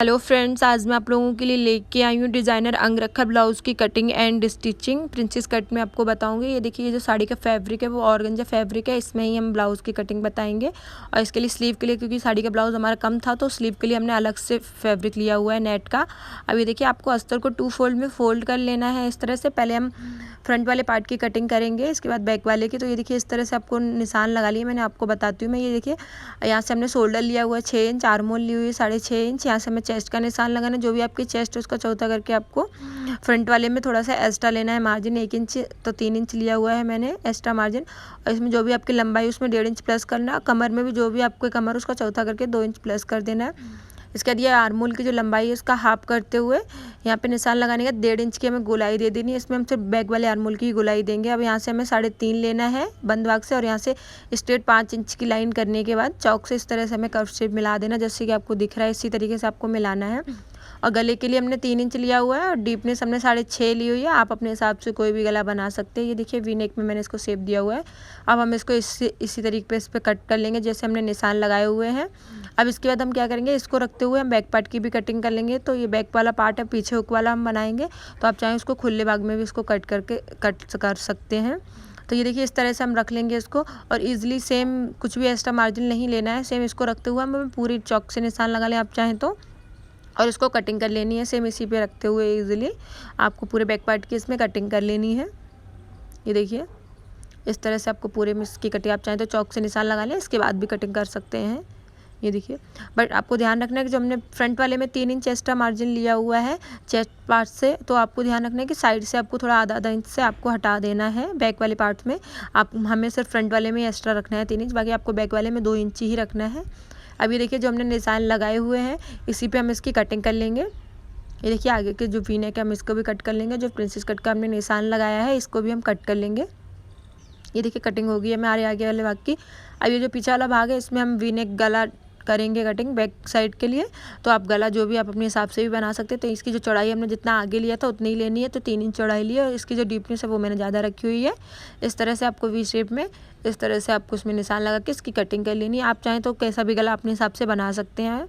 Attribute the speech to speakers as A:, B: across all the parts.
A: Hello friends, आज मैं आप लोगों के लिए लेके आई हूँ डिज़ाइनर अंगरखा ब्लाउज़ की cutting and stitching. Princess cut में आपको बताऊंगी। ये देखिए, ये जो साड़ी का फैब्रिक है वो ऑर्गेन्जा फैब्रिक है। इसमें ही हम ब्लाउज़ की कटिंग बताएंगे। और इसके लिए स्लीव के लिए, क्योंकि साड़ी का ब्लाउज़ हमारा कम था तो स्लीव के लिए हमने अलग से फैब्रिक लिया हुआ है नेट का। अब ये देखिए, आपको अस्तर को 2 फोल्ड में फोल्ड कर लेना है। इस तरह से पहले हम फ्रंट वाले पार्ट की कटिंग करेंगे, इसके बाद बैक वाले की। तो ये देखिए, इस तरह से आपको निशान लगा लिए। मैंने आपको बताती हूँ मैं। ये देखिए, यहाँ से हमने शोल्डर लिया हुआ है 6 इंच, आर्म होल ली हुई है 6.5 इंच। यहाँ से हमें चेस्ट का निशान लगाना है। जो भी आपकी चेस्ट है उसका चौथा करके आपको फ्रंट वाले में थोड़ा सा एक्स्ट्रा लेना है मार्जिन 1 इंच, तो 3 इंच लिया हुआ है मैंने एक्स्ट्रा मार्जिन। और इसमें जो भी आपकी लंबाई उसमें 1.5 इंच प्लस करना। कमर में भी जो भी आपके कमर उसका चौथा करके 2 इंच प्लस कर देना है। इसके बाद ये आर्मोल की जो लंबाई है उसका हाफ करते हुए यहाँ पे निशान लगाने का 1.5 इंच की हमें गोलाई दे देनी है। इसमें हम सिर्फ बैक वाले आर्मोल की गोलाई देंगे। अब यहाँ से हमें 3.5 लेना है बंद भाग से, और यहाँ से स्ट्रेट 5 इंच की लाइन करने के बाद चौक से इस तरह से हमें कर्व शेप मिला देना, जैसे कि आपको दिख रहा है। इसी तरीके से आपको मिलाना है। और गले के लिए हमने 3 इंच लिया हुआ है और डीपनेस हमने 6.5 ली हुई है। आप अपने हिसाब से कोई भी गला बना सकते हैं। ये देखिए, वी नेक में मैंने इसको शेप दिया हुआ है। अब हम इसको इसी तरीके पे इस पर कट कर लेंगे जैसे हमने निशान लगाए हुए हैं। अब इसके बाद हम क्या करेंगे, इसको रखते हुए हम बैक पार्ट की भी कटिंग कर लेंगे। तो ये बैक वाला पार्ट है, पीछे हुक वाला हम बनाएंगे। तो आप चाहें उसको खुले भाग में भी इसको कट कर सकते हैं। तो ये देखिए, इस तरह से हम रख लेंगे इसको। और ईजिली सेम कुछ भी एक्स्ट्रा मार्जिन नहीं लेना है। सेम इसको रखते हुए हम पूरी चौक से निशान लगा लें आप चाहें तो, और इसको कटिंग कर लेनी है। सेम इसी पे रखते हुए इजीली आपको पूरे बैक पार्ट की इसमें कटिंग कर लेनी है। ये देखिए, इस तरह से आपको पूरे में इसकी कटिंग, आप चाहें तो चौक से निशान लगा लें, इसके बाद भी कटिंग कर सकते हैं। ये देखिए, बट आपको ध्यान रखना है कि जो हमने फ्रंट वाले में 3 इंच एक्स्ट्रा मार्जिन लिया हुआ है चेस्ट पार्ट से, तो आपको ध्यान रखना है कि साइड से आपको थोड़ा आधा इंच से आपको हटा देना है बैक वाले पार्ट में। आप हमें सिर्फ फ्रंट वाले में एक्स्ट्रा रखना है 3 इंच, बाकी आपको बैक वाले में 2 इंच ही रखना है। अब ये देखिए, जो हमने निशान लगाए हुए हैं इसी पे हम इसकी कटिंग कर लेंगे। ये देखिए, आगे के जो वी नेक है हम इसको भी कट कर लेंगे। जो प्रिंसेस कट का हमने निशान लगाया है इसको भी हम कट कर लेंगे। ये देखिए, कटिंग हो गई है हमारे आगे वाले भाग की। अब ये जो पीछे वाला भाग है इसमें हम वी नेक गला करेंगे कटिंग बैक साइड के लिए। तो आप गला जो भी आप अपने हिसाब से भी बना सकते हैं। तो इसकी जो चौड़ाई हमने जितना आगे लिया था उतनी ही लेनी है, तो 3 इंच चौड़ाई ली है। और इसकी जो डीपनेस है वो मैंने ज़्यादा रखी हुई है। इस तरह से आपको वी शेप में इस तरह से आपको उसमें निशान लगा के इसकी कटिंग कर लेनी है। आप चाहें तो कैसा भी गला अपने हिसाब से बना सकते हैं,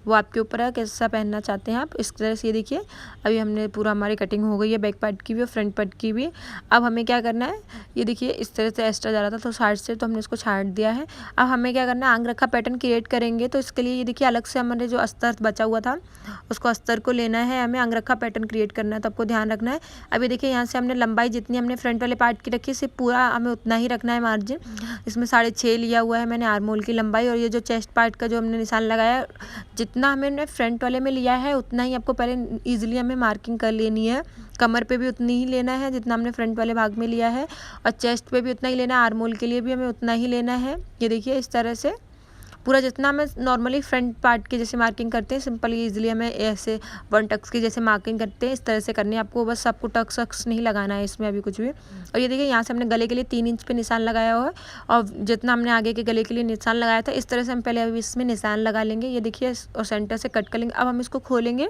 A: वो आपके ऊपर है कैसा पहनना चाहते हैं आप। इस तरह से ये देखिए, अभी हमने पूरा हमारी कटिंग हो गई है बैक पार्ट की भी और फ्रंट पार्ट की भी। अब हमें क्या करना है, ये देखिए, इस तरह से एक्स्ट्रा जा रहा था तो साइड से, तो हमने इसको छाट दिया है। अब हमें क्या करना है, आंग-रखा पैटर्न क्रिएट करेंगे। तो इसके लिए ये देखिए, अलग से हमारे जो अस्तर बचा हुआ था उसको अस्तर को लेना है, हमें आंग-रखा पैटर्न क्रिएट करना है। तो आपको ध्यान रखना है। अब ये देखिए, यहाँ से हमने लंबाई जितनी हमने फ्रंट वाले पार्ट की रखी है सिर्फ पूरा हमें उतना ही रखना है मार्जिन। इसमें 6.5 लिया हुआ है मैंने आर्म होल की लंबाई। और ये जो चेस्ट पार्ट का जो हमने निशान लगाया जितना हमने फ्रंट वाले में लिया है उतना ही आपको पहले ईजिली हमें मार्किंग कर लेनी है। कमर पे भी उतनी ही लेना है जितना हमने फ्रंट वाले भाग में लिया है, और चेस्ट पे भी उतना ही लेना है। आर्म होल के लिए भी हमें उतना ही लेना है। ये देखिए, इस तरह से पूरा जितना हमें नॉर्मली फ्रंट पार्ट की जैसे मार्किंग करते हैं सिंपली ईजिली हमें ऐसे 1 टक्स की जैसे मार्किंग करते हैं इस तरह से करनी है आपको। बस आपको टक्स वक्स नहीं लगाना है इसमें अभी कुछ भी। और ये देखिए, यहाँ से हमने गले के लिए 3 इंच पे निशान लगाया हुआ है, और जितना हमने आगे के गले के लिए निशान लगाया था इस तरह से हम पहले अभी इसमें निशान लगा लेंगे। ये देखिए, और सेंटर से कट कर लेंगे। अब हम इसको खोलेंगे।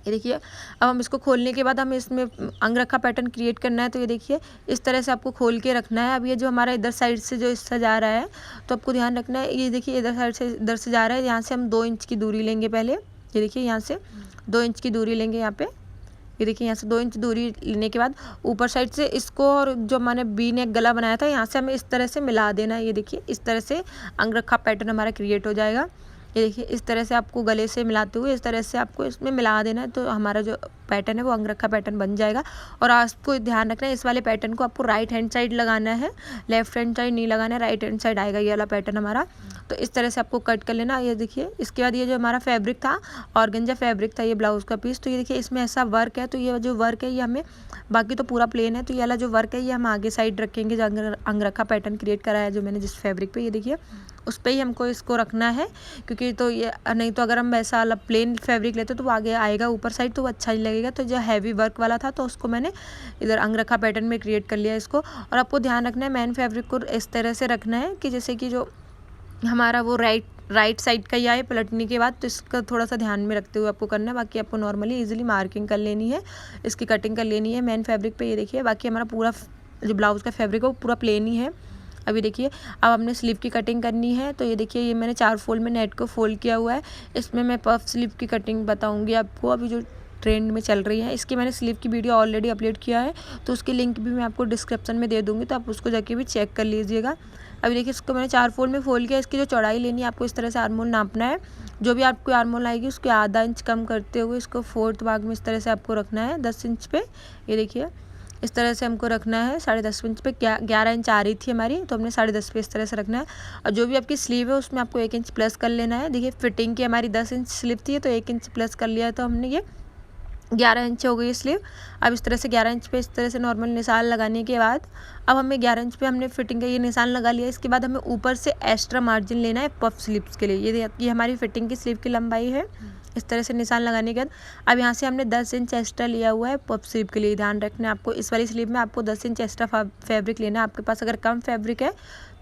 A: ये देखिए, अब हम इसको खोलने के बाद हमें इसमें अंगरखा पैटर्न क्रिएट करना है। तो ये देखिए, इस तरह से आपको खोल के रखना है। अब ये जो हमारा इधर साइड से जो हिस्सा जा रहा है तो आपको ध्यान रखना है। ये देखिए, इधर साइड से इधर से जा रहा है, यहाँ से हम 2 इंच की दूरी लेंगे पहले। ये देखिए, यहाँ से 2 इंच की दूरी लेंगे यहाँ पे। ये देखिए, यहाँ से 2 इंच दूरी लेने के बाद ऊपर साइड से इसको, और जो मैंने वी नेक गला बनाया था यहाँ से हमें इस तरह से मिला देना है। ये देखिए, इस तरह से अंगरखा पैटर्न हमारा क्रिएट हो जाएगा। ये देखिए, इस तरह से आपको गले से मिलाते हुए इस तरह से आपको इसमें मिला देना है। तो हमारा जो पैटर्न है वो अंगरखा पैटर्न बन जाएगा। और आपको ध्यान रखना है, इस वाले पैटर्न को आपको राइट हैंड साइड लगाना है, लेफ्ट हैंड साइड नहीं लगाना है, राइट हैंड साइड आएगा ये वाला पैटर्न हमारा। तो इस तरह से आपको कट कर लेना। ये देखिए, इसके बाद ये जो हमारा फैब्रिक था ऑर्गेन्जा फैब्रिक था ये ब्लाउज़ का पीस। तो ये देखिए, इसमें ऐसा वर्क है। तो ये जो वर्क है ये हमें, बाकी तो पूरा प्लेन है, तो ये वाला जो वर्क है ये हम आगे साइड रखेंगे। जो अंगरखा पैटर्न क्रिएट कराया जो मैंने जिस फैब्रिक पे, ये देखिए उस पर ही हमको इसको रखना है। क्योंकि तो ये नहीं तो अगर हम वैसा वाला प्लेन फैब्रिक लेते तो वो आगे आएगा ऊपर साइड तो वो अच्छा नहीं लगेगा। तो जो हैवी वर्क वाला था तो उसको मैंने इधर अंगरखा पैटर्न में क्रिएट कर लिया इसको। और आपको ध्यान रखना है, मेन फैब्रिक को इस तरह से रखना है कि जैसे कि जो हमारा वो राइट साइड का ही आए पलटने के बाद। तो इसका थोड़ा सा ध्यान में रखते हुए आपको करना है। बाकी आपको नॉर्मली इजीली मार्किंग कर लेनी है, इसकी कटिंग कर लेनी है मेन फैब्रिक पे। ये देखिए, बाकी हमारा पूरा जो ब्लाउज़ का फैब्रिक है वो पूरा प्लेन ही है। अभी देखिए अब हमने स्लीव की कटिंग करनी है। तो ये देखिए ये मैंने 4 फोल्ड में नेट को फोल्ड किया हुआ है। इसमें मैं पफ स्लीव की कटिंग बताऊँगी आपको, अभी जो ट्रेंड में चल रही है। इसकी मैंने स्लीव की वीडियो ऑलरेडी अपलोड किया है, तो उसकी लिंक भी मैं आपको डिस्क्रिप्शन में दे दूँगी, तो आप उसको जाके भी चेक कर लीजिएगा। अभी देखिए इसको मैंने 4 फोल्ड में फोल्ड किया। इसकी जो चौड़ाई लेनी है आपको, इस तरह से आर्म होल नापना है। जो भी आपको आर्म होल आएगी उसके आधा इंच कम करते हुए इसको 4th भाग में इस तरह से आपको रखना है 10 इंच पे। ये देखिए इस तरह से हमको रखना है 10.5 इंच पे। 11 इंच आ रही थी हमारी, तो हमने 10.5 पे इस तरह से रखना है। और जो भी आपकी स्लीव है उसमें आपको 1 इंच प्लस कर लेना है। देखिए फिटिंग की हमारी 10 इंच स्लीव थी, तो 1 इंच प्लस कर लिया, तो हमने ये 11 इंच हो गई स्लीव। अब इस तरह से 11 इंच पे इस तरह से नॉर्मल निशान लगाने के बाद अब हमें 11 इंच पे हमने फिटिंग का ये निशान लगा लिया। इसके बाद हमें ऊपर से एक्स्ट्रा मार्जिन लेना है पफ स्लीव्स के लिए। ये हमारी फिटिंग की स्लीव की लंबाई है। इस तरह से निशान लगाने के बाद अब यहाँ से हमने 10 इंच एक्स्ट्रा लिया हुआ है पफ स्लीव के लिए। ध्यान रखना है आपको, इस वाली स्लीव में आपको 10 इंच एक्स्ट्रा फैब्रिक लेना है। आपके पास अगर कम फैब्रिक है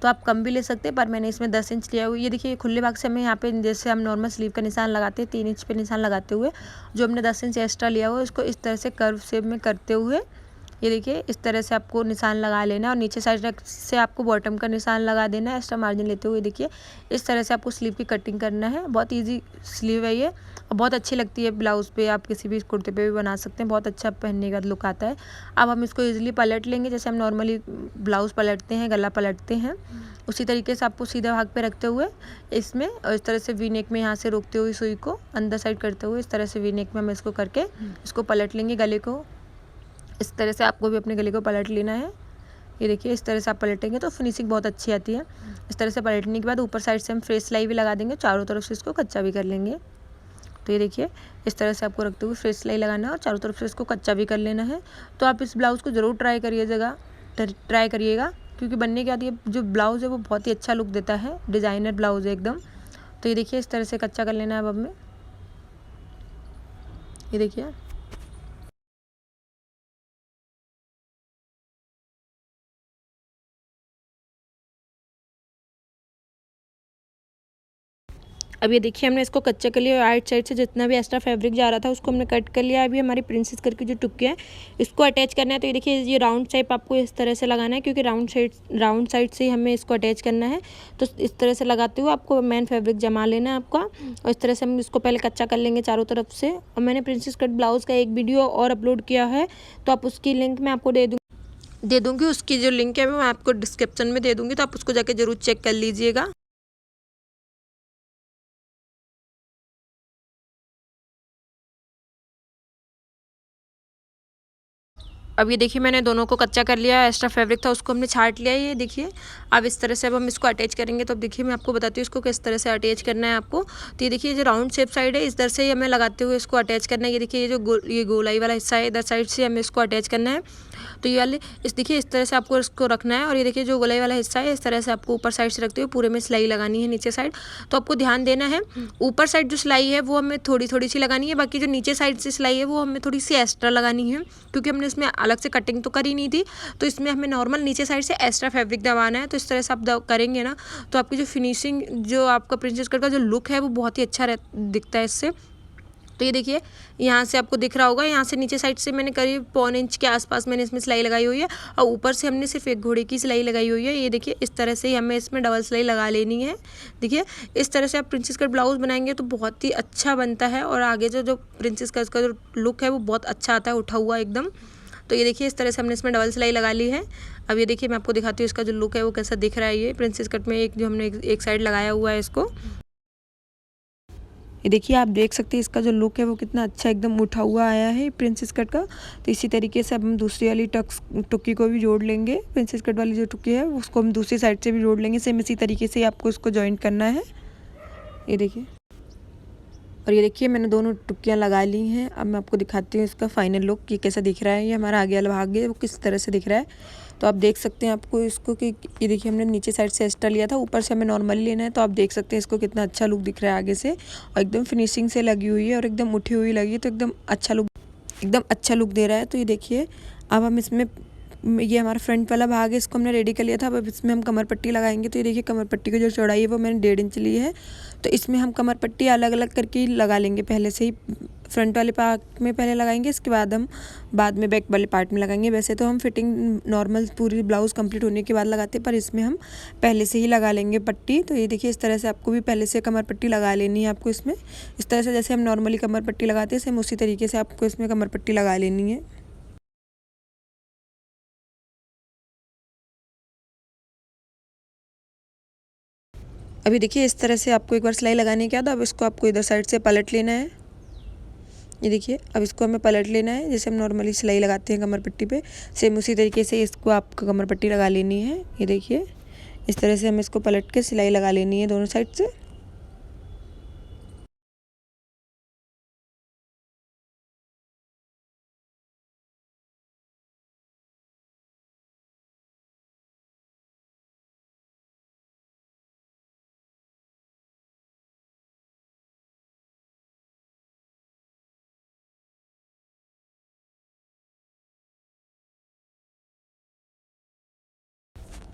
A: तो आप कम भी ले सकते हैं, पर मैंने इसमें 10 इंच लिया हुआ है। ये देखिए खुले भाग से हमें यहाँ पे जैसे हम नॉर्मल स्लीव का निशान लगाते हैं 3 इंच पे निशान लगाते हुए, जो हमने 10 इंच एक्स्ट्रा लिया हुआ है उसको इस तरह से कर्व शेप में करते हुए ये देखिए इस तरह से आपको निशान लगा लेना है। और नीचे साइड से आपको बॉटम का निशान लगा देना है एक्स्ट्रा मार्जिन लेते हुए। देखिए इस तरह से आपको स्लीव की कटिंग करना है। बहुत ईजी स्लीव है ये, और बहुत अच्छी लगती है ब्लाउज़ पे, आप किसी भी कुर्ते पे भी बना सकते हैं। बहुत अच्छा पहनने का लुक आता है। अब हम इसको ईजिली पलट लेंगे, जैसे हम नॉर्मली ब्लाउज़ पलटते हैं, गला पलटते हैं, उसी तरीके से आपको सीधा भाग पे रखते हुए इसमें और इस तरह से वी नेक में यहाँ से रोकते हुए सुई को अंदर साइड करते हुए इस तरह से वी नेक में हम इसको करके इसको पलट लेंगे गले को। इस तरह से आपको भी अपने गले को पलट लेना है। ये देखिए इस तरह से आप पलटेंगे तो फिनिशिंग बहुत अच्छी आती है। इस तरह से पलटने के बाद ऊपर साइड से हम फ्रेश सिलाई भी लगा देंगे, चारों तरफ से इसको कच्चा भी कर लेंगे। तो ये देखिए इस तरह से आपको रखते हुए फ्रेश सिलाई लगाना है और चारों तरफ से इसको कच्चा भी कर लेना है। तो आप इस ब्लाउज़ को ज़रूर ट्राई करिएगा, क्योंकि बनने के बाद ये जो ब्लाउज़ है वो बहुत ही अच्छा लुक देता है, डिज़ाइनर ब्लाउज़ है एकदम। तो ये देखिए इस तरह से कच्चा कर लेना है अब हमें। ये देखिए अब ये देखिए हमने इसको कच्चा कर लिया। राइट साइड से जितना भी एक्स्ट्रा फैब्रिक जा रहा था उसको हमने कट कर लिया। अभी हमारी प्रिंसेस कट की जो टुक्के हैं इसको अटैच करना है। तो ये देखिए ये राउंड शेप आपको इस तरह से लगाना है, क्योंकि राउंड साइड से ही हमें इसको अटैच करना है। तो इस तरह से लगाते हुए आपको मेन फैब्रिक जमा लेना है आपका, और इस तरह से हम इसको पहले कच्चा कर लेंगे चारों तरफ से। और मैंने प्रिंसेस कट ब्लाउज़ का एक वीडियो और अपलोड किया है, तो आप उसकी लिंक मैं आपको दे दूँगी। उसकी जो लिंक है मैं आपको डिस्क्रिप्शन में दे दूँगी, तो आप उसको जाके ज़रूर चेक कर लीजिएगा। अब ये देखिए मैंने दोनों को कच्चा कर लिया। एक्स्ट्रा फैब्रिक था उसको हमने छाट लिया। ये देखिए अब इस तरह से अब हम इसको अटैच करेंगे। तो अब देखिए मैं आपको बताती हूँ इसको किस तरह से अटैच करना है आपको। तो ये देखिए जो राउंड शेप साइड है इस तरह से ही हमें लगाते हुए इसको अटैच करना है। ये देखिए ये जो ये गोलाई वाला हिस्सा है इधर साइड से हमें इसको अटैच करना है। तो ये वाले देखिए इस तरह से आपको इसको रखना है। और ये देखिए जो गोलाई वाला हिस्सा है इस तरह से आपको ऊपर साइड से रखते हुए पूरे में सिलाई लगानी है नीचे साइड। तो आपको ध्यान देना है ऊपर साइड जो सिलाई है वो हमें थोड़ी थोड़ी सी लगानी है, बाकी जो नीचे साइड से सिलाई है वो हमें थोड़ी सी एक्स्ट्रा लगानी है, क्योंकि हमने इसमें अलग से कटिंग तो करी नहीं थी। तो इसमें हमें नॉर्मल नीचे साइड से एक्स्ट्रा फैब्रिक दबाना है। तो इस तरह से आप करेंगे ना तो आपकी जो फिनिशिंग जो आपका प्रिंसेस कट का जो लुक है वो बहुत ही अच्छा दिखता है इससे। तो ये देखिए यहाँ से आपको दिख रहा होगा, यहाँ से नीचे साइड से मैंने करीब 1.25 इंच के आसपास मैंने इसमें सिलाई लगाई हुई है, और ऊपर से हमने सिर्फ एक घोड़े की सिलाई लगाई हुई है। ये देखिए इस तरह से ही हमें इसमें डबल सिलाई लगा लेनी है। देखिए इस तरह से आप प्रिंसेस कट ब्लाउज़ बनाएंगे तो बहुत ही अच्छा बनता है, और आगे जो प्रिंसेस कट का जो लुक है वो बहुत अच्छा आता है, उठा हुआ एकदम। तो ये देखिए इस तरह से हमने इसमें डबल सिलाई लगा ली है। अब ये देखिए मैं आपको दिखाती हूँ इसका जो लुक है वो कैसा दिख रहा है। ये प्रिंसेस कट में जो हमने एक साइड लगाया हुआ है इसको, ये देखिए आप देख सकते हैं इसका जो लुक है वो कितना अच्छा एकदम उठा हुआ आया है प्रिंसेस कट का। तो इसी तरीके से अब हम दूसरी वाली टुक्की को भी जोड़ लेंगे। प्रिंसेस कट वाली जो टुक्की है उसको हम दूसरी साइड से भी जोड़ लेंगे। सेम इसी तरीके से आपको इसको जॉइंट करना है। ये देखिए, और ये देखिए मैंने दोनों टुक्कियाँ लगा ली हैं। अब मैं आपको दिखाती हूँ इसका फाइनल लुक कि कैसा दिख रहा है। ये हमारा आगे वाला भाग है वो किस तरह से दिख रहा है। तो आप देख सकते हैं आपको इसको कि ये देखिए हमने नीचे साइड से एक्स्ट्रा लिया था, ऊपर से हमें नॉर्मली लेना है। तो आप देख सकते हैं इसको कितना अच्छा लुक दिख रहा है आगे से, और एकदम फिनिशिंग से लगी हुई है और एकदम उठी हुई लगी, तो एकदम अच्छा लुक दे रहा है। तो ये देखिए अब हम इसमें ये हमारा फ्रंट वाला भाग है इसको हमने रेडी कर लिया था। अब इसमें हम कमर पट्टी लगाएंगे। तो ये देखिए कमर पट्टी की जो चौड़ाई है वो मैंने 1.5 इंच ली है। तो इसमें हम कमर पट्टी अलग अलग करके लगा लेंगे पहले से ही फ्रंट वाले पार्ट में पहले लगाएंगे, इसके बाद हम बाद में बैक वाले पार्ट में लगाएंगे। वैसे तो हम फिटिंग नॉर्मल पूरी ब्लाउज़ कंप्लीट होने के बाद लगाते हैं, पर इसमें हम पहले से ही लगा लेंगे पट्टी। तो ये देखिए इस तरह से आपको भी पहले से कमर पट्टी लगा लेनी है। आपको इसमें इस तरह से जैसे हम नॉर्मली कमर पट्टी लगाते हैं सेम उसी तरीके से आपको इसमें कमर पट्टी लगा लेनी है। अभी देखिए इस तरह से आपको एक बार सिलाई लगाने के बाद अब इसको आपको इधर साइड से पलट लेना है। ये देखिए अब इसको हमें पलट लेना है, जैसे हम नॉर्मली सिलाई लगाते हैं कमर पट्टी पे, सेम उसी तरीके से इसको आपको कमर पट्टी लगा लेनी है। ये देखिए इस तरह से हमें इसको पलट के सिलाई लगा लेनी है दोनों साइड से।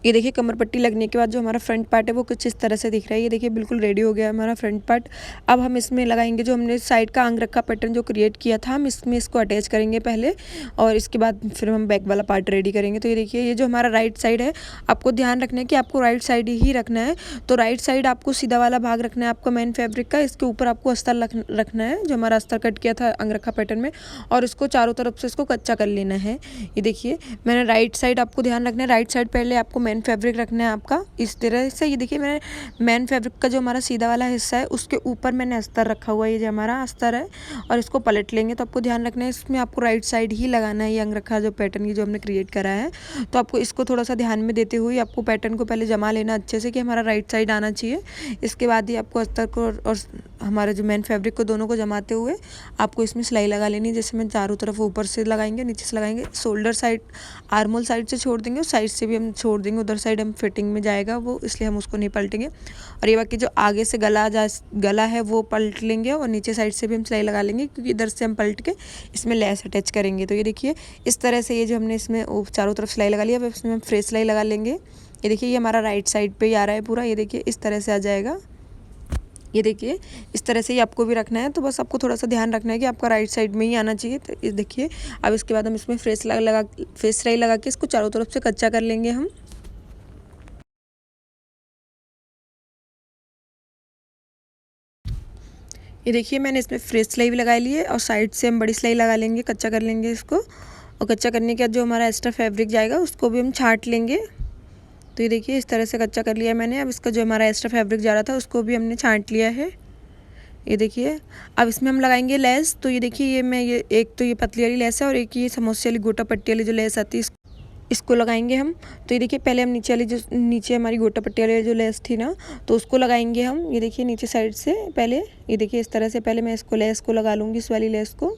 A: ये देखिए कमर पट्टी लगने के बाद जो हमारा फ्रंट पार्ट है वो कुछ इस तरह से दिख रहा है। ये देखिए बिल्कुल रेडी हो गया हमारा फ्रंट पार्ट। अब हम इसमें लगाएंगे जो हमने साइड का अंग रखा पैटर्न जो क्रिएट किया था, हम इसमें इसको अटैच करेंगे पहले और इसके बाद फिर हम बैक वाला पार्ट रेडी करेंगे। तो ये देखिए ये जो हमारा राइट साइड है, आपको ध्यान रखना है कि आपको राइट साइड ही रखना है। तो राइट साइड आपको सीधा वाला भाग रखना है आपका मेन फैब्रिक का, इसके ऊपर आपको अस्तर रखना है जो हमारा अस्तर कट किया था अंग रखा पैटर्न में, और इसको चारों तरफ से इसको कच्चा कर लेना है। ये देखिए मैंने राइट साइड आपको ध्यान रखना है, राइट साइड पहले आपको मेन फैब्रिक रखना है आपका इस तरह से। ये देखिए मैंने मेन फैब्रिक का जो हमारा सीधा वाला हिस्सा है उसके ऊपर मैंने अस्तर रखा हुआ है, ये जो हमारा अस्तर है, और इसको पलट लेंगे। तो आपको ध्यान रखना है इसमें आपको राइट साइड ही लगाना है ये अंग रखा जो पैटर्न की जो हमने क्रिएट करा है। तो आपको इसको थोड़ा सा ध्यान में देते हुए आपको पैटर्न को पहले जमा लेना अच्छे से कि हमारा राइट साइड आना चाहिए। इसके बाद ही आपको अस्तर को और हमारे जो मेन फैब्रिक को दोनों को जमाते हुए आपको इसमें सिलाई लगा लेनी है। जैसे मैं चारों तरफ ऊपर से लगाएंगे, नीचे से लगाएंगे, शोल्डर साइड आर्मोल साइड से छोड़ देंगे, उस साइड से भी हम छोड़ देंगे, उधर साइड हम फिटिंग में जाएगा वो, इसलिए हम उसको नहीं पलटेंगे। और ये बाकी जो आगे से गला है वो पलट लेंगे और नीचे साइड से भी हम सिलाई लगा लेंगे क्योंकि इधर से हम पलट के इसमें लेस अटैच करेंगे। तो ये देखिए इस तरह से ये जो हमने इसमें चारों तरफ सिलाई लगा लिया, अब इसमें हम फ्रेश सिलाई लगा लेंगे। ये देखिए ये हमारा राइट साइड पे ही आ रहा है पूरा, ये देखिए इस तरह से आ जाएगा। ये देखिए इस तरह से ही आपको भी रखना है, तो बस आपको थोड़ा सा ध्यान रखना है कि आपका राइट साइड में ही आना चाहिए। तो ये देखिए अब इसके बाद हम इसमें फ्रेश सिलाई लगा के इसको चारों तरफ से कच्चा कर लेंगे हम। ये देखिए मैंने इसमें फ्रेश सिलाई भी लगा ली है और साइड से हम बड़ी सिलाई लगा लेंगे, कच्चा कर लेंगे इसको। और कच्चा करने के बाद जो हमारा एक्स्ट्रा फैब्रिक जाएगा उसको भी हम छांट लेंगे। तो ये देखिए इस तरह से कच्चा कर लिया मैंने। अब इसका जो हमारा एक्स्ट्रा फैब्रिक जा रहा था उसको भी हमने छांट लिया है। ये देखिए अब इसमें हम लगाएंगे लेस। तो ये देखिए ये एक तो ये पतली वाली लेस है और एक ये समोसे वाली गोटा पट्टी वाली जो लेस आती है इसको लगाएंगे हम। तो ये देखिए पहले हम नीचे वाली जो नीचे हमारी गोटा पट्टी वाली जो लेस थी ना, तो उसको लगाएंगे हम। ये देखिए नीचे साइड से पहले, ये देखिए इस तरह से पहले मैं इसको लेस को लगा लूँगी, इस वाली लेस को।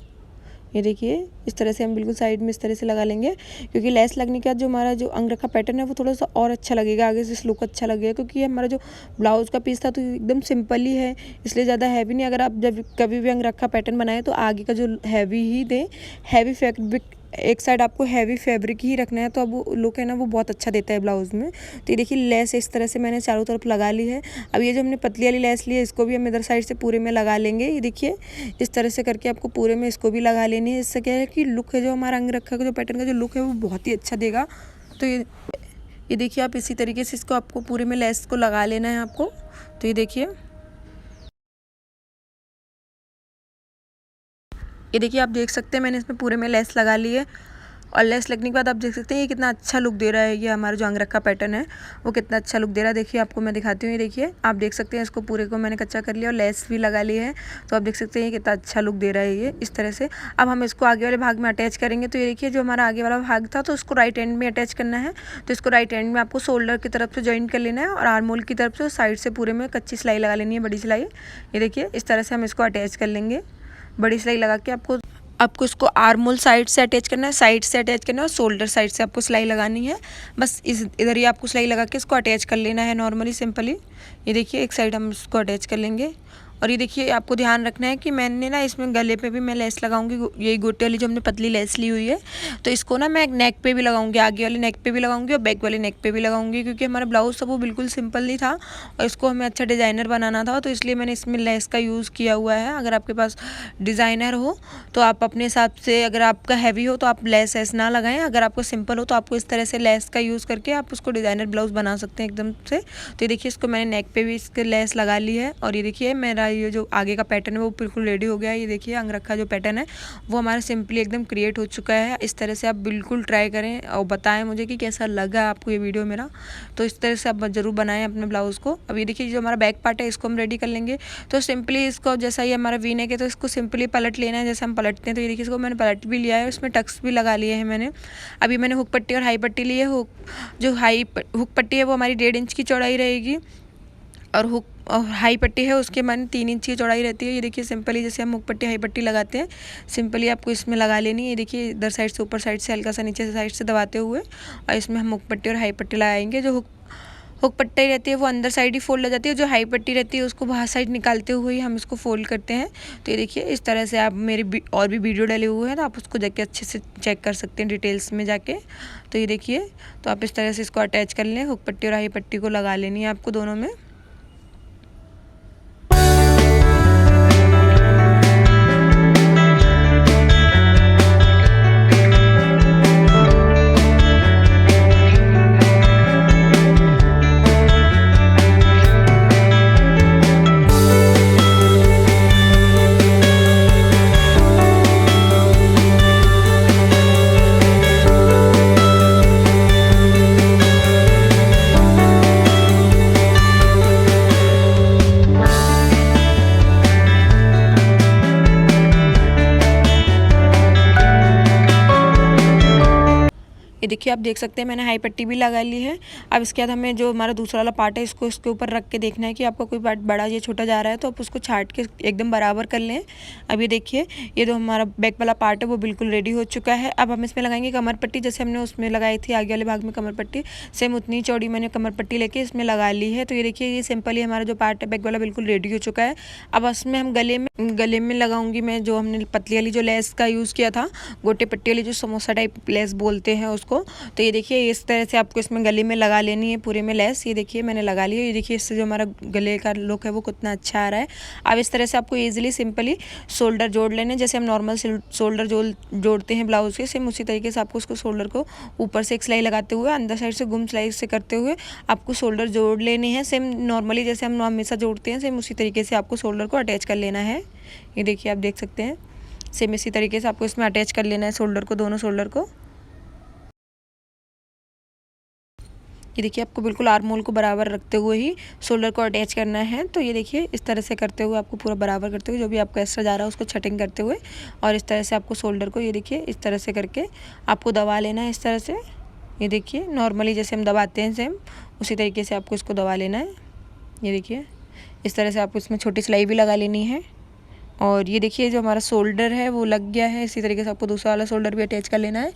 A: ये देखिए इस तरह से हम बिल्कुल साइड में इस तरह से लगा लेंगे, क्योंकि लेस लगने के बाद जो हमारा जो अंग रखा पैटर्न है वो थोड़ा सा और अच्छा लगेगा, आगे से लुक अच्छा लगेगा। क्योंकि हमारा जो ब्लाउज़ का पीस था तो एकदम सिंपल ही है, इसलिए ज़्यादा हैवी नहीं। अगर आप जब कभी भी अंग रखा पैटर्न बनाए तो आगे का जो हैवी ही दें, हैवी फैब्रिक एक साइड आपको हैवी फैब्रिक ही रखना है, तो अब वो लुक है ना वो बहुत अच्छा देता है ब्लाउज़ में। तो ये देखिए लेस इस तरह से मैंने चारों तरफ लगा ली है। अब ये जो हमने पतली वाली लेस ली है इसको भी हम इधर साइड से पूरे में लगा लेंगे। ये देखिए इस तरह से करके आपको पूरे में इसको भी लगा लेनी है। इससे क्या है कि लुक है जो हमारा अंग रखा का जो पैटर्न का जो लुक है वो बहुत ही अच्छा देगा। तो ये देखिए आप इसी तरीके से इसको आपको पूरे में लेस को लगा लेना है आपको। तो ये देखिए आप देख सकते हैं मैंने इसमें पूरे में लेस लगा ली है, और लेस लगने के बाद आप देख सकते हैं ये कितना अच्छा लुक दे रहा है। ये हमारा जो अंग रखा पैटर्न है वो कितना अच्छा लुक दे रहा है। देखिए आपको मैं दिखाती हूँ, ये देखिए आप देख सकते हैं इसको पूरे को मैंने कच्चा कर लिया और लेस भी लगा ली है। तो आप देख सकते हैं ये कितना अच्छा लुक दे रहा है ये इस तरह से। अब हम इसको आगे वाले भाग में अटैच करेंगे। तो ये देखिए जो हमारा आगे वाला भाग था तो उसको राइट एंड में अटैच करना है। तो इसको राइट एंड में आपको शोल्डर की तरफ से जॉइंट कर लेना है और आर्मोल की तरफ से साइड से पूरे में कच्ची सिलाई लगा लेनी है, बड़ी सिलाई। ये देखिए इस तरह से हम इसको अटैच कर लेंगे। बड़ी सिलाई लगा के आपको इसको आर्मोल साइड से अटैच करना है, साइड से अटैच करना है और शोल्डर साइड से आपको सिलाई लगानी है। बस इधर ही आपको सिलाई लगा के इसको अटैच कर लेना है नॉर्मली सिंपली। ये देखिए एक साइड हम इसको अटैच कर लेंगे और ये देखिए आपको ध्यान रखना है कि मैंने ना इसमें गले पे भी मैं लेस लगाऊंगी, यही गोटे वाली जो हमने पतली लेस ली हुई है, तो इसको ना मैं नेक पे भी लगाऊंगी, आगे वाले नेक पे भी लगाऊंगी और बैक वाले नेक पे भी लगाऊंगी, क्योंकि हमारा ब्लाउज था वो बिल्कुल सिंपल नहीं था और इसको हमें अच्छा डिज़ाइनर बनाना था, तो इसलिए मैंने इसमें लेस का यूज़ किया हुआ है। अगर आपके पास डिज़ाइनर हो तो आप अपने हिसाब से, अगर आपका हैवी हो तो आप लेस ऐसे ना लगाएं, अगर आपको सिंपल हो तो आपको इस तरह से लेस का यूज़ करके आप उसको डिज़ाइनर ब्लाउज बना सकते हैं एकदम से। तो ये देखिए इसको मैंने नेक पे भी इसके लेस लगा ली है और ये देखिए मेरा ये जो आगे का पैटर्न है वो बिल्कुल रेडी हो गया है। ये देखिए अंगरखा जो पैटर्न है वो हमारा सिंपली एकदम क्रिएट हो चुका है। इस तरह से आप बिल्कुल ट्राई करें और बताएं मुझे कि कैसा लगा आपको ये वीडियो मेरा। तो इस तरह से आप ज़रूर बनाएं अपने ब्लाउज़ को। अब ये देखिए जो हमारा बैक पार्ट है इसको हम रेडी कर लेंगे। तो सिंपली इसको, जैसा ये हमारा वी नेक है तो इसको सिंपली पलट लेना है जैसे हम पलटते हैं। तो ये देखिए इसको मैंने पलट भी लिया है, इसमें टक्स भी लगा लिए हैं मैंने। अभी मैंने हुक पट्टी और हाई पट्टी ली है। जो हुक पट्टी है वो हमारी 1.5 इंच की चौड़ाई रहेगी और हुक और हाई पट्टी है उसके माने 3 इंच की चौड़ाई रहती है। ये देखिए सिंपली जैसे हम हुक पट्टी हाई पट्टी लगाते हैं सिंपली आपको इसमें लगा लेनी है। ये देखिए इधर साइड से ऊपर साइड से हल्का सा नीचे से साइड से दबाते हुए और इसमें हम हुक पट्टी और हाई पट्टी लगाएंगे। जो हुक पट्टी रहती है वो अंदर साइड ही फोल्ड हो जाती है, जो हाई पट्टी रहती है उसको बाहर साइड निकालते हुए ही हम इसको फोल्ड करते हैं। तो ये देखिए इस तरह से आप मेरी और भी वीडियो डले हुए हैं तो आप उसको जाके अच्छे से चेक कर सकते हैं डिटेल्स में जाके। तो ये देखिए तो आप इस तरह से इसको अटैच कर लें, हुक पट्टी और हाई पट्टी को लगा लेनी है आपको दोनों में। ये देखिए आप देख सकते हैं मैंने हाई पट्टी भी लगा ली है। अब इसके बाद हमें जो हमारा दूसरा वाला पार्ट है इसको इसके ऊपर रख के देखना है कि आपका कोई पार्ट बड़ा या छोटा जा रहा है, तो आप उसको छाट के एकदम बराबर कर लें। अब ये देखिए ये जो हमारा बैक वाला पार्ट है वो बिल्कुल रेडी हो चुका है। अब हम इसमें लगाएंगे कमर पट्टी, जैसे हमने उसमें लगाई थी आगे वाले भाग में कमर पट्टी, सेम उतनी चौड़ी मैंने कमर पट्टी लेके इसमें लगा ली है। तो ये देखिए ये सिंपली हमारा जो पार्ट है बैक वाला बिल्कुल रेडी हो चुका है। अब उसमें हम गले में लगाऊंगी मैं जो हमने पतली वाली जो लेस का यूज़ किया था, गोटे पट्टी वाली जो समोसा टाइप लेस बोलते हैं उसको। तो ये देखिए इस तरह से आपको इसमें गले में लगा लेनी है पूरे में लेस। ये देखिए मैंने लगा ली है। ये देखिए इससे जो हमारा गले का लुक है वो कितना अच्छा आ रहा है। अब इस तरह से आपको ईजिली सिंपली शोल्डर जोड़ लेने, जैसे हम नॉर्मल शोल्डर जोड़ते हैं ब्लाउज के, सेम उसी तरीके से आपको उसको शोल्डर को ऊपर से एक सिलाई लगाते हुए अंदर साइड से गुम सिलाई से करते हुए आपको शोल्डर जोड़ लेने हैं। सेम नॉर्मली जैसे हम हमेशा जोड़ते हैं सेम उसी तरीके से आपको शोल्डर को अटैच कर लेना है। ये देखिए आप देख सकते हैं सेम इसी तरीके से आपको इसमें अटैच कर लेना है शोल्डर को, दोनों शोल्डर को। ये देखिए आपको बिल्कुल आर्म होल को बराबर रखते हुए ही शोल्डर को अटैच करना है। तो ये देखिए इस तरह से करते हुए आपको पूरा बराबर करते हुए जो भी आपका एक्स्ट्रा जा रहा है उसको छटिंग करते हुए और इस तरह से आपको शोल्डर को, ये देखिए इस तरह से करके आपको दबा लेना है इस तरह से। ये देखिए नॉर्मली जैसे हम दबाते हैं सेम उसी तरीके से आपको इसको दबा लेना है। ये देखिए इस तरह से आपको इसमें छोटी सिलाई भी लगा लेनी है। और ये देखिए जो हमारा शोल्डर है वो लग गया है, इसी तरीके से आपको दूसरा वाला शोल्डर भी अटैच कर लेना है।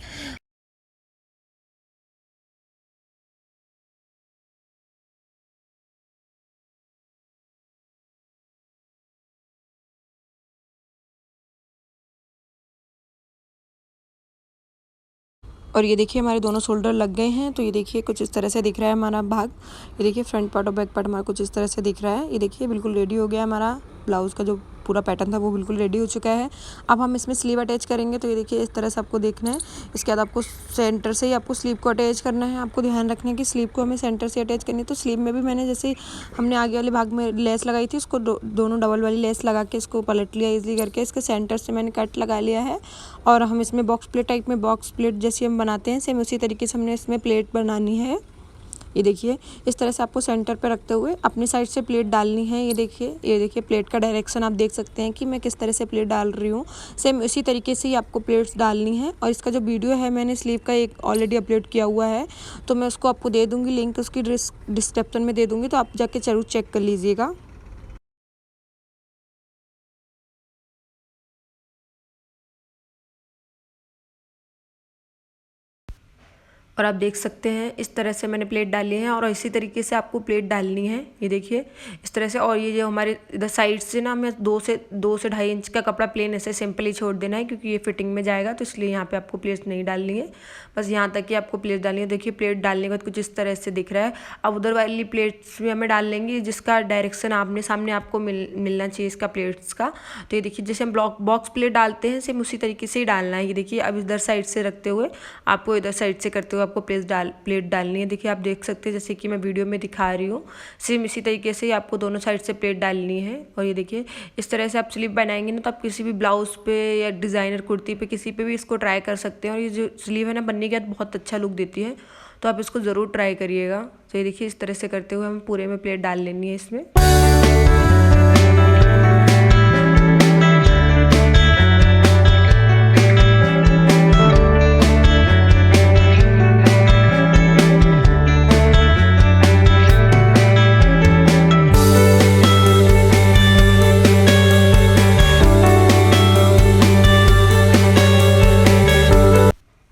A: और ये देखिए हमारे दोनों शोल्डर लग गए हैं। तो ये देखिए कुछ इस तरह से दिख रहा है हमारा भाग। ये देखिए फ्रंट पार्ट और बैक पार्ट हमारा कुछ इस तरह से दिख रहा है। ये देखिए बिल्कुल रेडी हो गया हमारा ब्लाउज़ का जो पूरा पैटर्न था वो बिल्कुल रेडी हो चुका है। अब हम इसमें स्लीव अटैच करेंगे। तो ये देखिए इस तरह से आपको देखना है। इसके बाद आपको सेंटर से ही आपको स्लीव को अटैच करना है। आपको ध्यान रखना है कि स्लीव को हमें सेंटर से अटैच करनी है। तो स्लीव में भी मैंने जैसे हमने आगे वाले भाग में लेस लगाई थी उसको दोनों डबल वाली लेस लगा के इसको पलट लिया ईजिली करके, इसके सेंटर से मैंने कट लगा लिया है। और हम इसमें बॉक्स प्लेट टाइप में, बॉक्स प्लेट जैसी हम बनाते हैं सेम उसी तरीके से हमने इसमें प्लेट बनानी है। ये देखिए इस तरह से आपको सेंटर पे रखते हुए अपनी साइड से प्लेट डालनी है। ये देखिए प्लेट का डायरेक्शन आप देख सकते हैं कि मैं किस तरह से प्लेट डाल रही हूँ। सेम इसी तरीके से ही आपको प्लेट्स डालनी है। और इसका जो वीडियो है मैंने स्लीव का एक ऑलरेडी अपलोड किया हुआ है, तो मैं उसको आपको दे दूँगी लिंक, उसकी डिस्क्रिप्शन में दे दूँगी, तो आप जाके ज़रूर चेक कर लीजिएगा। और आप देख सकते हैं इस तरह से मैंने प्लेट डाली है और इसी तरीके से आपको प्लेट डालनी है। ये देखिए इस तरह से। और ये जो हमारे इधर साइड से ना हमें 2 से 2.5 इंच का कपड़ा प्लेन ऐसे सिंपली छोड़ देना है, क्योंकि ये फिटिंग में जाएगा, तो इसलिए यहाँ पे आपको प्लेट नहीं डालनी है, बस यहाँ तक ही आपको प्लेट डालनी है। देखिए प्लेट डालने के बाद कुछ इस तरह से दिख रहा है। अब उधर वाली प्लेट्स भी हमें डाल लेंगे जिसका डायरेक्शन आमने सामने आपको मिलना चाहिए इसका प्लेट्स का। तो ये देखिए जैसे हम बॉक्स प्लेट डालते हैं सेम उसी तरीके से ही डालना है। ये देखिए अब इधर साइड से रखते हुए आपको इधर साइड से करते हुए आपको प्लेट डालनी है। देखिए आप देख सकते हैं जैसे कि मैं वीडियो में दिखा रही हूँ, सेम इसी तरीके से ही आपको दोनों साइड से प्लेट डालनी है। और ये देखिए इस तरह से आप स्लीव बनाएंगे ना, तो आप किसी भी ब्लाउज पे या डिज़ाइनर कुर्ती पे किसी पे भी इसको ट्राई कर सकते हैं। और ये जो स्लीव है ना बनने के बाद बहुत अच्छा लुक देती है, तो आप इसको ज़रूर ट्राई करिएगा। तो ये देखिए इस तरह से करते हुए हमें पूरे में प्लेट डाल लेनी है इसमें।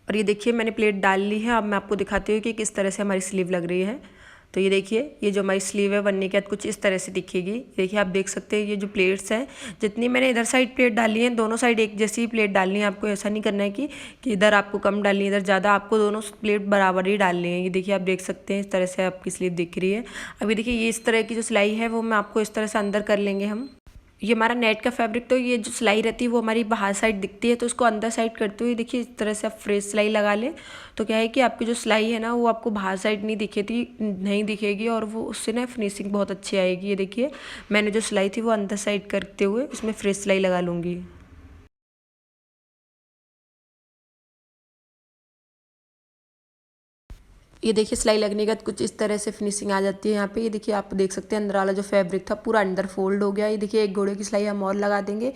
A: और ये देखिए मैंने प्लेट डाल ली है। अब मैं आपको दिखाती हूँ कि किस तरह से हमारी स्लीव लग रही है। तो ये देखिए ये जो हमारी स्लीव है बनने के बाद कुछ इस तरह से दिखेगी। देखिए आप देख सकते हैं ये जो प्लेट्स हैं, जितनी मैंने इधर साइड प्लेट डाली है दोनों साइड एक जैसी ही प्लेट डालनी है। आपको ऐसा नहीं करना है कि इधर आपको कम डालनी है इधर ज़्यादा, आपको दोनों प्लेट बराबर ही डालनी है। ये देखिए आप देख सकते हैं इस तरह से आपकी स्लीव दिख रही है। अभी देखिए ये इस तरह की जो सिलाई है वो मैं आपको इस तरह से अंदर कर लेंगे हम। ये हमारा नेट का फैब्रिक, तो ये जो सिलाई रहती है वो हमारी बाहर साइड दिखती है, तो उसको अंदर साइड करते हुए देखिए इस तरह से आप फ्रेश सिलाई लगा लें। तो क्या है कि आपकी जो सिलाई है ना वो आपको बाहर साइड नहीं दिखेगी और वो उससे ना फिनिशिंग बहुत अच्छी आएगी। ये देखिए मैंने जो सिलाई थी वो अंदर साइड करते हुए इसमें फ्रेश सिलाई लगा लूँगी। ये देखिए सिलाई लगने के बाद कुछ इस तरह से फिनिशिंग आ जाती है यहाँ पे। ये देखिए आप देख सकते हैं अंदर वाला जो फैब्रिक था पूरा अंदर फोल्ड हो गया। ये देखिए एक घोड़े की सिलाई हम और लगा देंगे,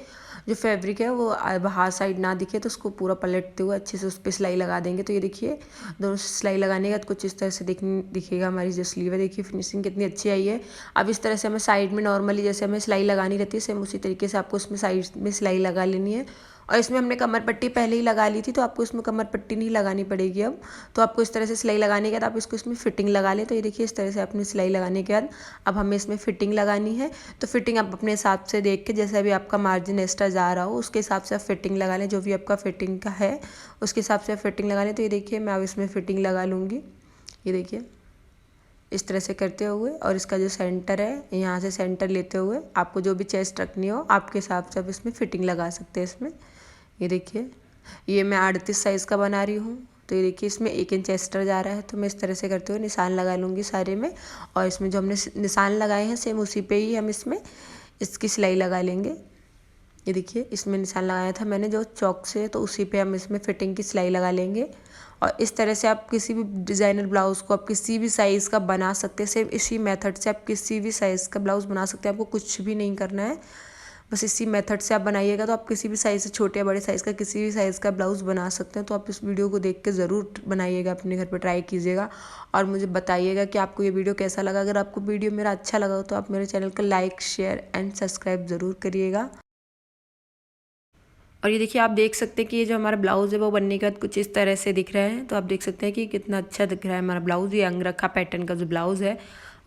A: जो फैब्रिक है वो बाहर साइड ना दिखे तो उसको पूरा पलटते हुए अच्छे से उस पर सिलाई लगा देंगे। तो ये देखिए दोनों सिलाई लगाने के बाद कुछ इस तरह से दिखेगा हमारी जो स्लीव है। देखिए फिनिशिंग कितनी अच्छी आई है। अब इस तरह से हमें साइड में नॉर्मली जैसे हमें सिलाई लगानी रहती है सेम उसी तरीके से आपको इसमें साइड में सिलाई लगा लेनी है। और इसमें हमने कमर पट्टी पहले ही लगा ली थी, तो आपको इसमें कमर पट्टी नहीं लगानी पड़ेगी अब। तो आपको इस तरह से सिलाई लगाने के बाद आप इसको इसमें फिटिंग लगा लें। तो ये देखिए इस तरह से अपनी सिलाई लगाने के बाद अब हमें इसमें फिटिंग लगानी है। तो फिटिंग आप अपने हिसाब से देख के जैसा भी आपका मार्जिन एक्स्ट्रा जा रहा हो उसके हिसाब से आप फिटिंग लगा लें, जो भी आपका फिटिंग का है उसके हिसाब से आप फिटिंग लगा लें। तो ये देखिए मैं अब इसमें फिटिंग लगा लूँगी। ये देखिए इस तरह से करते हुए, और इसका जो सेंटर है यहाँ से सेंटर लेते हुए आपको जो भी चेस्ट रखनी हो आपके हिसाब से आप इसमें फिटिंग लगा सकते हैं इसमें। ये देखिए ये मैं 38 साइज़ का बना रही हूँ। तो ये देखिए इसमें 1 इंच एक्स्ट्रा जा रहा है, तो मैं इस तरह से करते हुए निशान लगा लूँगी सारे में। और इसमें जो हमने निशान लगाए हैं सेम उसी पे ही हम इसमें इसकी सिलाई लगा लेंगे। ये देखिए इसमें निशान लगाया था मैंने जो चौक से, तो उसी पे हम इसमें फिटिंग की सिलाई लगा लेंगे। और इस तरह से आप किसी भी डिज़ाइनर ब्लाउज़ को आप किसी भी साइज़ का बना सकते हैं। सेम इसी मेथड से आप किसी भी साइज़ का ब्लाउज़ बना सकते हैं। आपको कुछ भी नहीं करना है, बस इसी मेथड से आप बनाइएगा तो आप किसी भी साइज़ से छोटे या बड़े साइज़ का किसी भी साइज़ का ब्लाउज़ बना सकते हैं। तो आप इस वीडियो को देख के ज़रूर बनाइएगा, अपने घर पे ट्राई कीजिएगा और मुझे बताइएगा कि आपको ये वीडियो कैसा लगा। अगर आपको वीडियो मेरा अच्छा लगा तो आप मेरे चैनल को लाइक शेयर एंड सब्सक्राइब ज़रूर करिएगा। और ये देखिए आप देख सकते हैं कि ये जो हमारा ब्लाउज़ है वो बनने के बाद कुछ इस तरह से दिख रहा है। तो आप देख सकते हैं कि कितना अच्छा दिख रहा है हमारा ब्लाउज़। ये अंगरखा पैटर्न का जो ब्लाउज़ है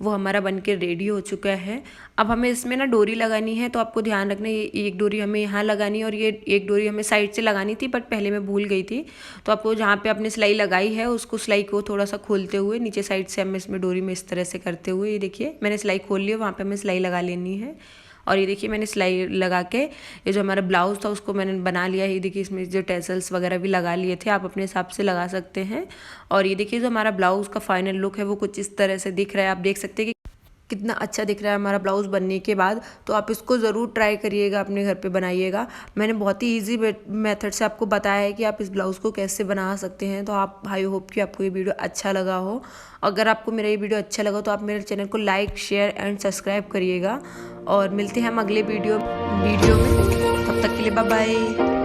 A: वो हमारा बन के रेडी हो चुका है। अब हमें इसमें ना डोरी लगानी है, तो आपको ध्यान रखना ये एक डोरी हमें यहाँ लगानी है और ये एक डोरी हमें साइड से लगानी थी, बट पहले मैं भूल गई थी। तो आपको जहाँ पे आपने सिलाई लगाई है उसको सिलाई को थोड़ा सा खोलते हुए नीचे साइड से हमें इसमें डोरी में इस तरह से करते हुए, ये देखिए मैंने सिलाई खोल ली है, वहाँ पर हमें सिलाई लगा लेनी है। और ये देखिए मैंने सिलाई लगा के ये जो हमारा ब्लाउज़ था उसको मैंने बना लिया है। ये देखिए इसमें जो टेसल्स वगैरह भी लगा लिए थे, आप अपने हिसाब से लगा सकते हैं। और ये देखिए जो हमारा ब्लाउज़ का फाइनल लुक है वो कुछ इस तरह से दिख रहा है। आप देख सकते हैं कि कितना अच्छा दिख रहा है हमारा ब्लाउज़ बनने के बाद। तो आप इसको ज़रूर ट्राई करिएगा, अपने घर पे बनाइएगा। मैंने बहुत ही इजी मेथड से आपको बताया है कि आप इस ब्लाउज़ को कैसे बना सकते हैं। तो आप आई होप कि आपको ये वीडियो अच्छा लगा हो। अगर आपको मेरा ये वीडियो अच्छा लगा तो आप मेरे चैनल को लाइक शेयर एंड सब्सक्राइब करिएगा। और मिलते हैं हम अगले वीडियो में। तब तक के लिए बाय बाय।